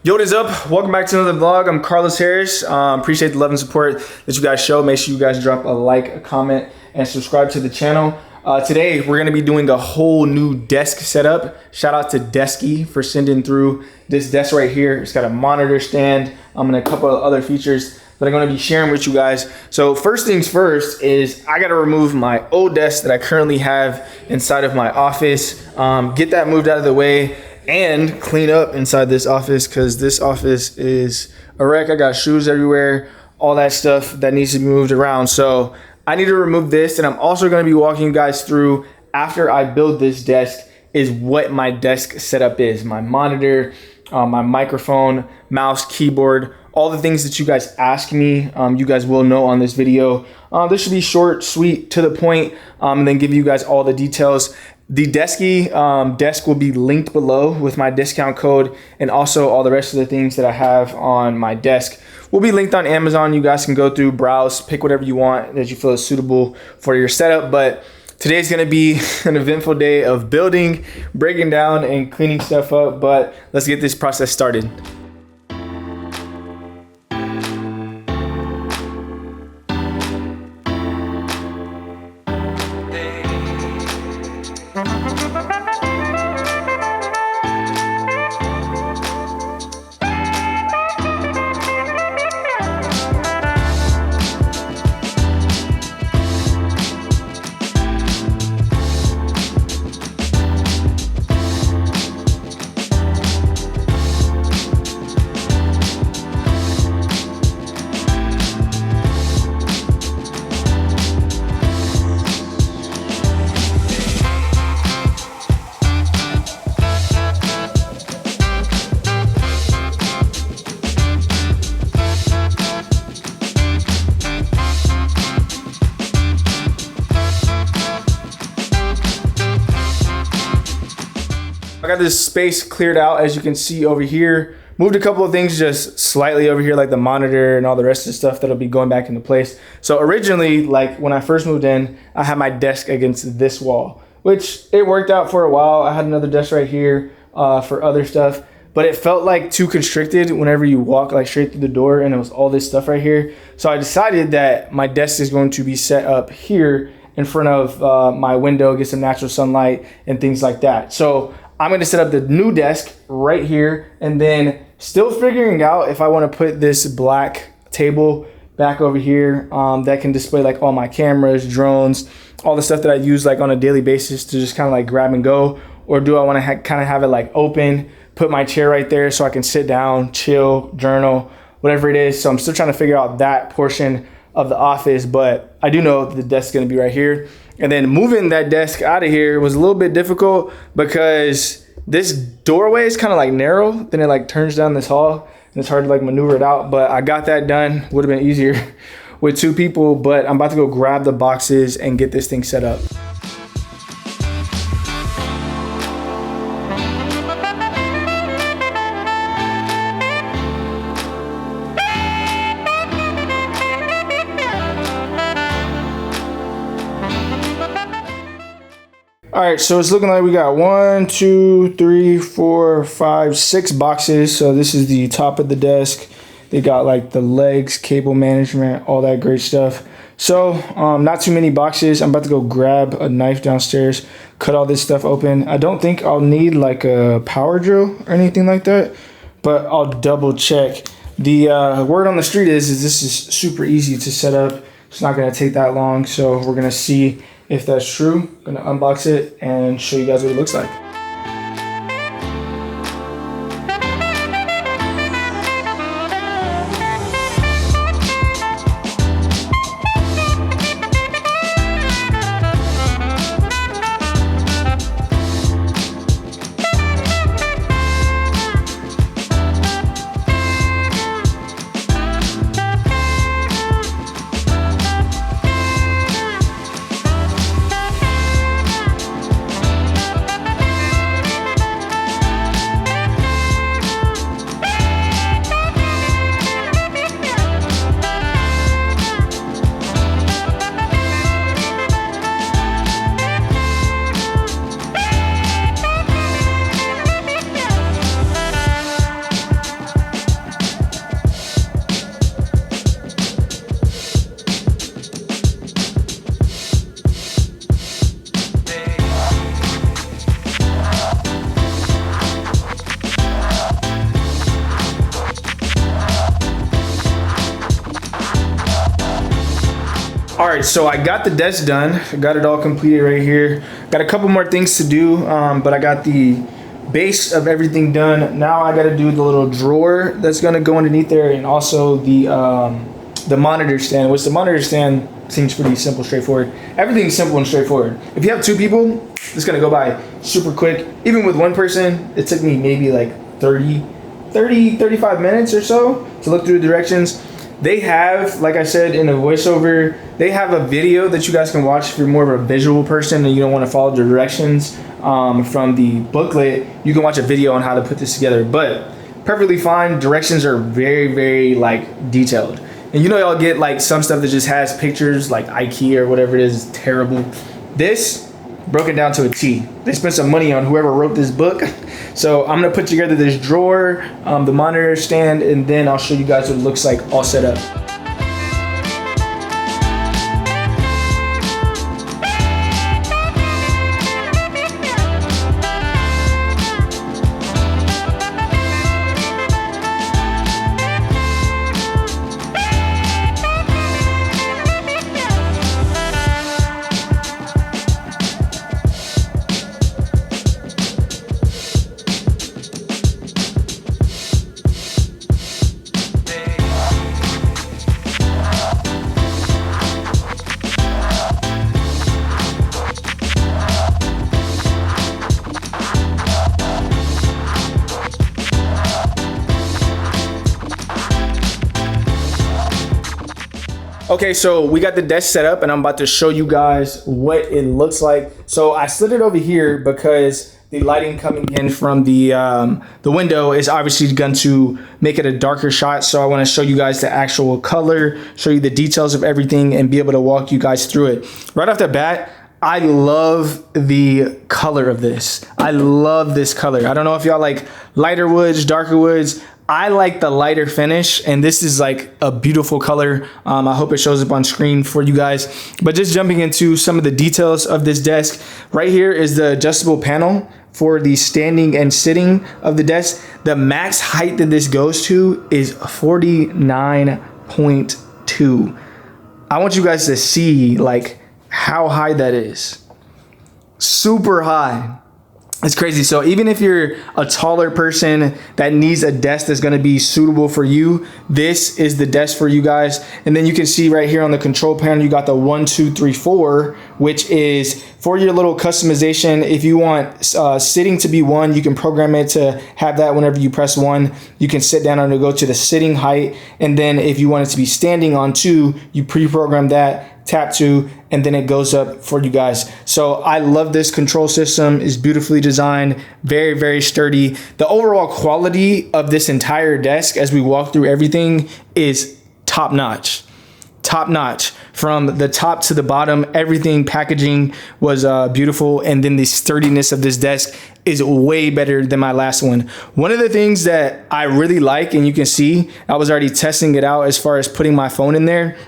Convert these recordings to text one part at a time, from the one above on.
Yo, what is up? Welcome back to another vlog. I'm Carlos Harris. Appreciate the love and support that you guys show. Make sure you guys drop a like, a comment, and subscribe to the channel. Today, we're gonna be doing a whole new desk setup. Shout out to Desky for sending through this desk right here. It's got a monitor stand and a couple of other features that I'm gonna be sharing with you guys. So first things first is I gotta remove my old desk that I currently have inside of my office, get that moved out of the way, and clean up inside this office because this office is a wreck. I got shoes everywhere, all that stuff that needs to be moved around. So I need to remove this, and I'm also gonna be walking you guys through, after I build this desk, is what my desk setup is. My monitor, my microphone, mouse, keyboard, all the things that you guys ask me, you guys will know on this video. This should be short, sweet, to the point, and then give you guys all the details. The Desky desk will be linked below with my discount code, and also all the rest of the things that I have on my desk will be linked on Amazon. You guys can go through, browse, pick whatever you want that you feel is suitable for your setup. But today's gonna be an eventful day of building, breaking down, and cleaning stuff up. But let's get this process started. I got this space cleared out, as you can see over here. Moved a couple of things just slightly over here, like the monitor and all the rest of the stuff that'll be going back into place. So originally, like when I first moved in, I had my desk against this wall, which it worked out for a while. I had another desk right here for other stuff, but it felt like too constricted whenever you walk like straight through the door, and it was all this stuff right here. So I decided that my desk is going to be set up here in front of my window, get some natural sunlight and things like that. So I'm gonna set up the new desk right here, and then still figuring out if I wanna put this black table back over here that can display like all my cameras, drones, all the stuff that I use like on a daily basis to just kind of like grab and go, or do I wanna kind of have it like open, put my chair right there so I can sit down, chill, journal, whatever it is. So I'm still trying to figure out that portion of the office, but I do know the desk is gonna be right here. And then moving that desk out of here was a little bit difficult because this doorway is kind of like narrow, then it like turns down this hall and it's hard to like maneuver it out. But I got that done. Would have been easier with two people, but I'm about to go grab the boxes and get this thing set up. All right, so it's looking like we got 1, 2, 3, 4, 5, 6 boxes. So this is the top of the desk. They got like the legs, cable management, all that great stuff. So not too many boxes. I'm about to go grab a knife downstairs, cut all this stuff open. I don't think I'll need like a power drill or anything like that, but I'll double check. The word on the street is this is super easy to set up. It's not gonna take that long. So we're gonna see if that's true. I'm gonna unbox it and show you guys what it looks like. All right, so I got the desk done. I got it all completed right here. Got a couple more things to do, but I got the base of everything done. Now I got to do the little drawer that's gonna go underneath there, and also the monitor stand, which the monitor stand seems pretty simple, straightforward. Everything's simple and straightforward. If you have 2 people, it's gonna go by super quick. Even with 1 person, it took me maybe like 35 minutes or so to look through the directions. They have, like I said in the voiceover, they have a video that you guys can watch if you're more of a visual person and you don't want to follow the directions from the booklet. You can watch a video on how to put this together, but perfectly fine. Directions are very, very like detailed. And you know, y'all get like some stuff that just has pictures like IKEA or whatever it is terrible. This broken down to a T. They spent some money on whoever wrote this book. So I'm gonna put together this drawer, the monitor stand, and then I'll show you guys what it looks like all set up. Okay, so we got the desk set up and I'm about to show you guys what it looks like. So I slid it over here because the lighting coming in from the window is obviously going to make it a darker shot. So I want to show you guys the actual color, show you the details of everything, and be able to walk you guys through it. Right off the bat, I love the color of this. I love this color. I don't know if y'all like lighter woods, darker woods. I like the lighter finish, and this is like a beautiful color. I hope it shows up on screen for you guys. But just jumping into some of the details of this desk, right here is the adjustable panel for the standing and sitting of the desk. The max height that this goes to is 49.2. I want you guys to see like how high that is. Super high. It's crazy. So even if you're a taller person that needs a desk that's going to be suitable for you, this is the desk for you guys. And then you can see right here on the control panel, you got the 1, 2, 3, 4, which is for your little customization. If you want sitting to be 1, you can program it to have that whenever you press 1. You can sit down and go to the sitting height. And then if you want it to be standing on 2, you pre-program that. Tap 2, and then it goes up for you guys. So I love this control system. It's beautifully designed, very, very sturdy. The overall quality of this entire desk as we walk through everything is top notch. Top notch from the top to the bottom. Everything packaging was beautiful, and then the sturdiness of this desk is way better than my last one. One of the things that I really like, and you can see I was already testing it out as far as putting my phone in there,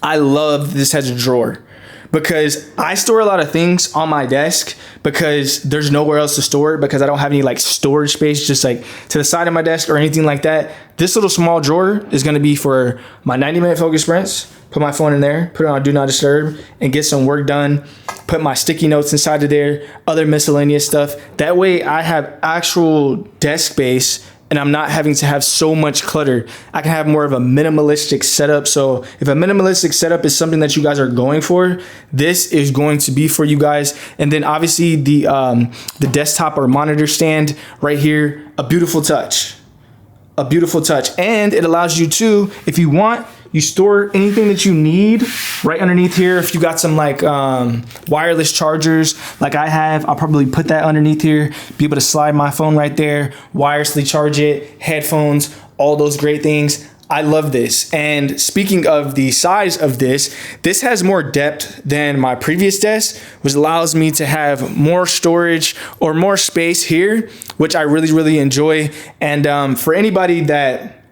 I love this has a drawer, because I store a lot of things on my desk because there's nowhere else to store it, because I don't have any like storage space just like to the side of my desk or anything like that. This little small drawer is going to be for my 90-minute focus sprints. Put my phone in there, put it on do not disturb, and get some work done. Put my sticky notes inside of there, other miscellaneous stuff. That way I have actual desk space and I'm not having to have so much clutter. I can have more of a minimalistic setup. So if a minimalistic setup is something that you guys are going for, this is going to be for you guys. And then obviously the desktop or monitor stand right here, a beautiful touch. A beautiful touch. And it allows you to, if you want, you store anything that you need right underneath here. If you got some like wireless chargers like I have, I'll probably put that underneath here, be able to slide my phone right there, wirelessly charge it, headphones, all those great things. I love this. And speaking of the size of this, this has more depth than my previous desk, which allows me to have more storage or more space here, which I really, really enjoy. And for anybody that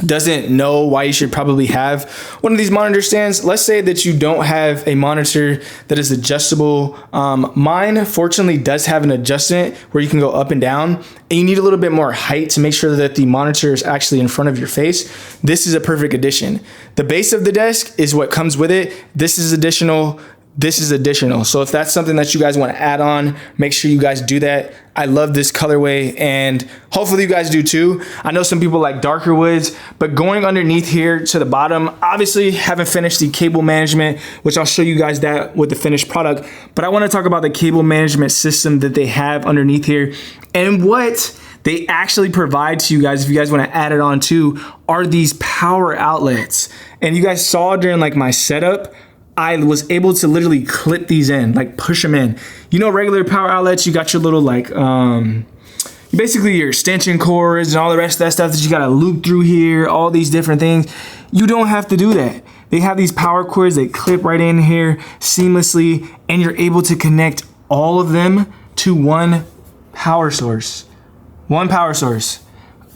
doesn't know why you should probably have one of these monitor stands. Let's say that you don't have a monitor that is adjustable. Mine fortunately does have an adjustment where you can go up and down, and you need a little bit more height to make sure that the monitor is actually in front of your face. This is a perfect addition. The base of the desk is what comes with it. This is additional. This is additional. So if that's something that you guys want to add on, make sure you guys do that. I love this colorway, and hopefully you guys do too. I know some people like darker woods, but going underneath here to the bottom, obviously haven't finished the cable management, which I'll show you guys that with the finished product. But I want to talk about the cable management system that they have underneath here, and what they actually provide to you guys, if you guys want to add it on too, are these power outlets. And you guys saw during like my setup, I was able to literally clip these in, like push them in. You know, regular power outlets, you got your little like, basically your extension cords and all the rest of that stuff that you gotta loop through here, all these different things. You don't have to do that. They have these power cords that clip right in here seamlessly, and you're able to connect all of them to one power source. One power source.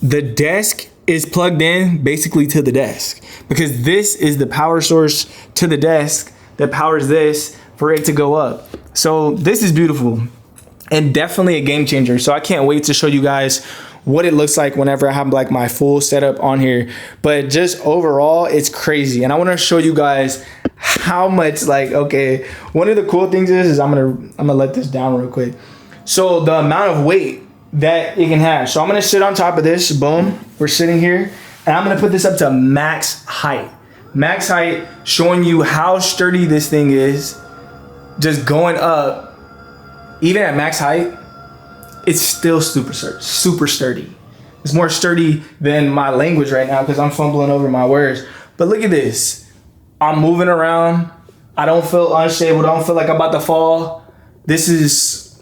The desk is plugged in basically to the desk, because this is the power source to the desk that powers this for it to go up. So this is beautiful and definitely a game changer. So I can't wait to show you guys what it looks like whenever I have like my full setup on here. But just overall, it's crazy. And I want to show you guys how much, like, okay, one of the cool things is I'm gonna let this down real quick. So the amount of weight that it can have. So I'm gonna sit on top of this, boom, we're sitting here, and I'm gonna put this up to max height. Max height, showing you how sturdy this thing is. Just going up, even at max height, it's still super sturdy. It's more sturdy than my language right now because I'm fumbling over my words. But look at this. I'm moving around. I don't feel unstable. Don't feel like I'm about to fall. This is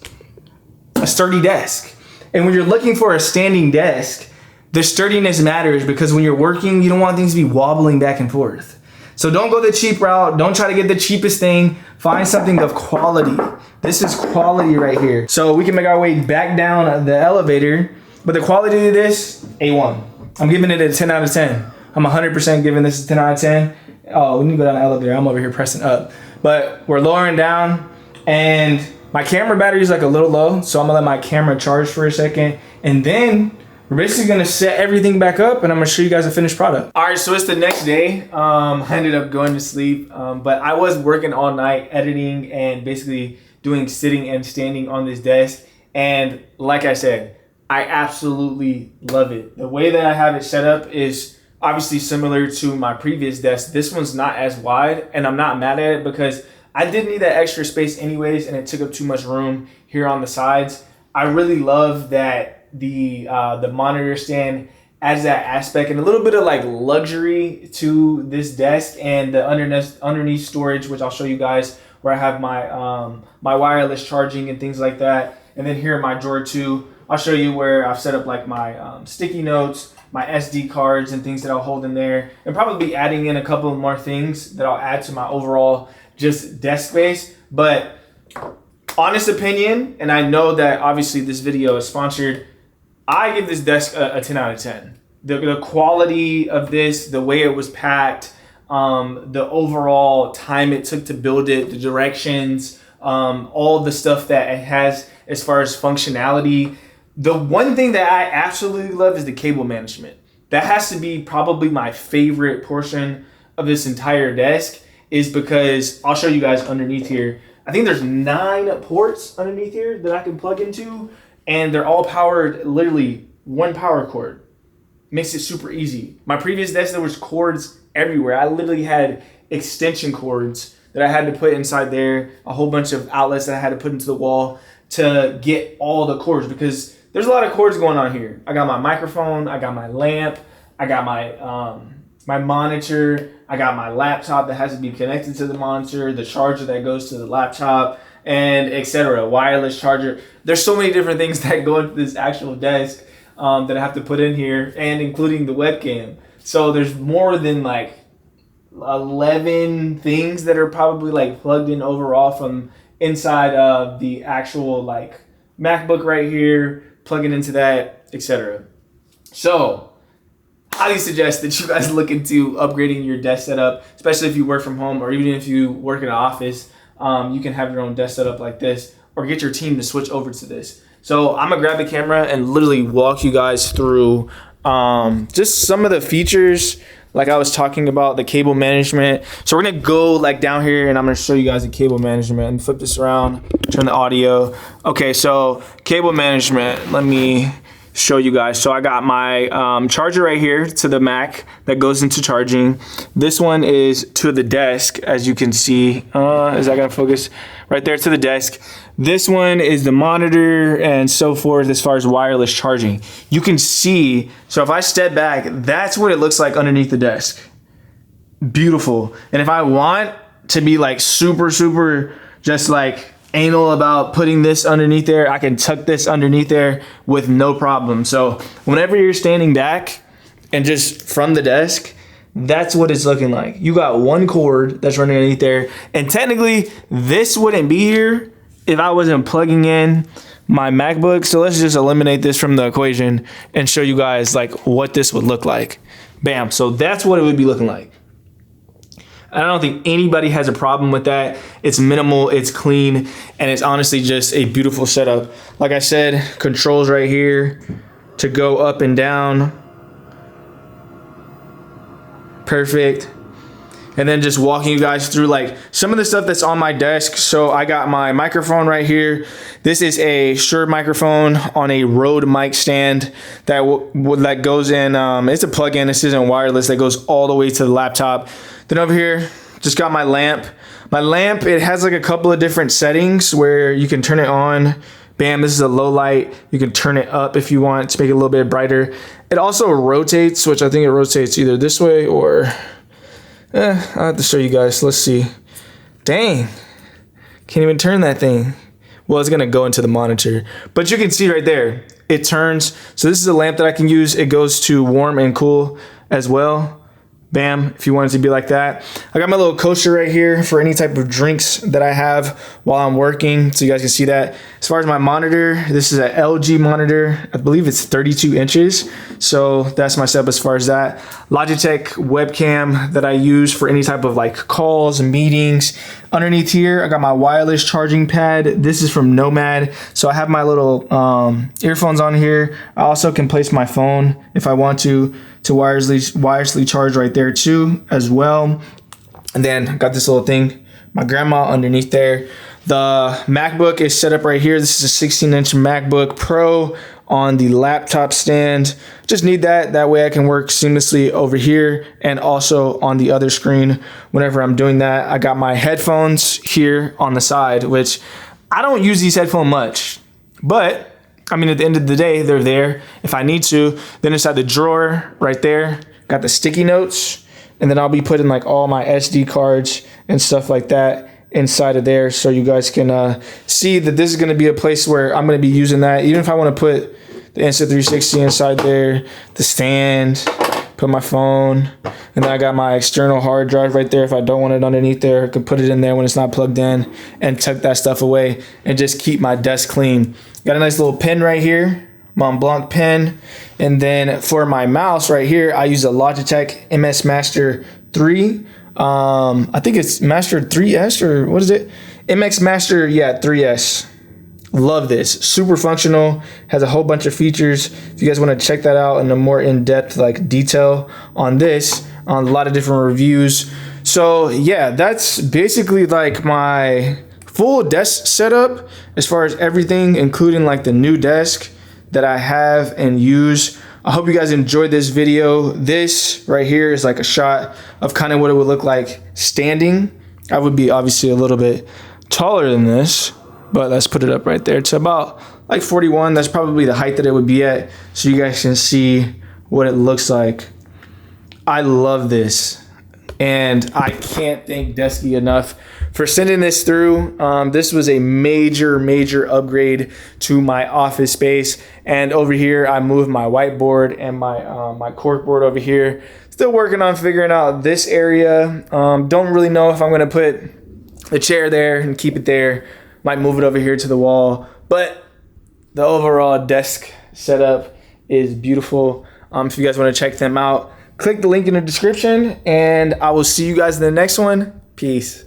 a sturdy desk. And when you're looking for a standing desk, the sturdiness matters, because when you're working, you don't want things to be wobbling back and forth. So don't go the cheap route. Don't try to get the cheapest thing. Find something of quality. This is quality right here. So we can make our way back down the elevator, but the quality of this, A1. I'm giving it a 10 out of 10. I'm 100% giving this a 10 out of 10. Oh, we need to go down the elevator. I'm over here pressing up. But we're lowering down, and my camera battery is like a little low, so I'm gonna let my camera charge for a second, and then we're basically gonna set everything back up, and I'm gonna show you guys a finished product. All right, so it's the next day. I ended up going to sleep, but I was working all night editing and basically doing sitting and standing on this desk. And like I said, I absolutely love it. The way that I have it set up is obviously similar to my previous desk. This one's not as wide, and I'm not mad at it because I did need that extra space anyways, and it took up too much room here on the sides. I really love that the monitor stand adds that aspect and a little bit of like luxury to this desk, and the underneath storage, which I'll show you guys, where I have my my wireless charging and things like that. And then here in my drawer too, I'll show you where I've set up like my sticky notes, my SD cards and things that I'll hold in there, and probably adding in a couple more things that I'll add to my overall just desk space. But honest opinion, and I know that obviously this video is sponsored, I give this desk a 10 out of 10. The quality of this, the way it was packed, the overall time it took to build it, the directions, all the stuff that it has as far as functionality. The one thing that I absolutely love is the cable management. That has to be probably my favorite portion of this entire desk, is because I'll show you guys underneath here. I think there's 9 ports underneath here that I can plug into, and they're all powered, literally one power cord. Makes it super easy. My previous desk, there was cords everywhere. I literally had extension cords that I had to put inside there, a whole bunch of outlets that I had to put into the wall to get all the cords, because there's a lot of cords going on here. I got my microphone, I got my lamp, I got my my monitor, I got my laptop that has to be connected to the monitor, the charger that goes to the laptop, and etc. Wireless charger. There's so many different things that go into this actual desk that I have to put in here, and including the webcam. So there's more than like 11 things that are probably like plugged in overall from inside of the actual like MacBook right here, plugging into that, etc. So highly suggest that you guys look into upgrading your desk setup, especially if you work from home or even if you work in an office. You can have your own desk setup like this, or get your team to switch over to this. So I'm gonna grab the camera and literally walk you guys through just some of the features, like I was talking about, the cable management. So we're gonna go like down here and I'm gonna show you guys the cable management and flip this around, turn the audio. Okay, so cable management, let me show you guys. So I got my charger right here to the Mac that goes into charging. This one is to the desk, as you can see. Is that gonna focus? Right there to the desk. This one is the monitor and so forth as far as wireless charging. You can see, so if I step back, that's what it looks like underneath the desk. Beautiful. And if I want to be like super just like anal about putting this underneath there, I can tuck this underneath there with no problem. So whenever you're standing back and just from the desk, that's what it's looking like. You got one cord that's running underneath there. And technically this wouldn't be here if I wasn't plugging in my MacBook. So let's just eliminate this from the equation and show you guys like what this would look like. Bam. So that's what it would be looking like. I don't think anybody has a problem with that. It's minimal, it's clean, and it's honestly just a beautiful setup. Like I said, controls right here to go up and down. Perfect. And then just walking you guys through like some of the stuff that's on my desk. So I got my microphone right here. This is a Shure microphone on a Rode mic stand that goes in. It's a plug-in. This isn't wireless. That goes all the way to the laptop. Then over here, just got my lamp. My lamp, it has like a couple of different settings where you can turn it on. Bam, this is a low light. You can turn it up if you want to make it a little bit brighter. It also rotates, which I think it rotates either this way or, I'll have to show you guys. Let's see. Dang, can't even turn that thing. Well, it's gonna go into the monitor, but you can see right there, it turns. So this is a lamp that I can use. It goes to warm and cool as well. Bam, if you want it to be like that. I got my little coaster right here for any type of drinks that I have while I'm working, so you guys can see that. As far as my monitor, this is an LG monitor. I believe it's 32 inches, so that's my setup as far as that. Logitech webcam that I use for any type of like calls and meetings. Underneath here, I got my wireless charging pad. This is from Nomad, so I have my little earphones on here. I also can place my phone if I want to wirelessly charge right there too as well. And then got this little thing, my grandma underneath there. The MacBook is set up right here. This is a 16-inch MacBook Pro on the laptop stand. Just need that way I can work seamlessly over here and also on the other screen whenever I'm doing that. I got my headphones here on the side, which I don't use these headphones much, but I mean, at the end of the day, they're there if I need to. Then inside the drawer right there, got the sticky notes, and then I'll be putting like all my SD cards and stuff like that inside of there, so you guys can see that this is going to be a place where I'm going to be using that. Even if I want to put the Insta360 inside there, the stand, put my phone, and then I got my external hard drive right there. If I don't want it underneath there, I could put it in there when it's not plugged in and tuck that stuff away and just keep my desk clean. Got a nice little pen right here, Mont Blanc pen. And then for my mouse right here, I use a Logitech MS Master 3. I think it's Master 3S or what is it? MX Master, yeah, 3S. Love this. Super functional. Has a whole bunch of features. If you guys want to check that out in a more in-depth like detail on this, on a lot of different reviews. So yeah, that's basically like my full desk setup as far as everything, including like the new desk that I have and use. I hope you guys enjoyed this video. This right here is like a shot of kind of what it would look like standing. I would be obviously a little bit taller than this, but let's put it up right there to about like 41. That's probably the height that it would be at, so you guys can see what it looks like. I love this, and I can't thank Desky enough for sending this through. This was a major upgrade to my office space. And over here, I moved my whiteboard and my corkboard over here. Still working on figuring out this area. Don't really know if I'm gonna put the chair there and keep it there. Might move it over here to the wall. But the overall desk setup is beautiful. If you guys want to check them out, click the link in the description, and I will see you guys in the next one. Peace.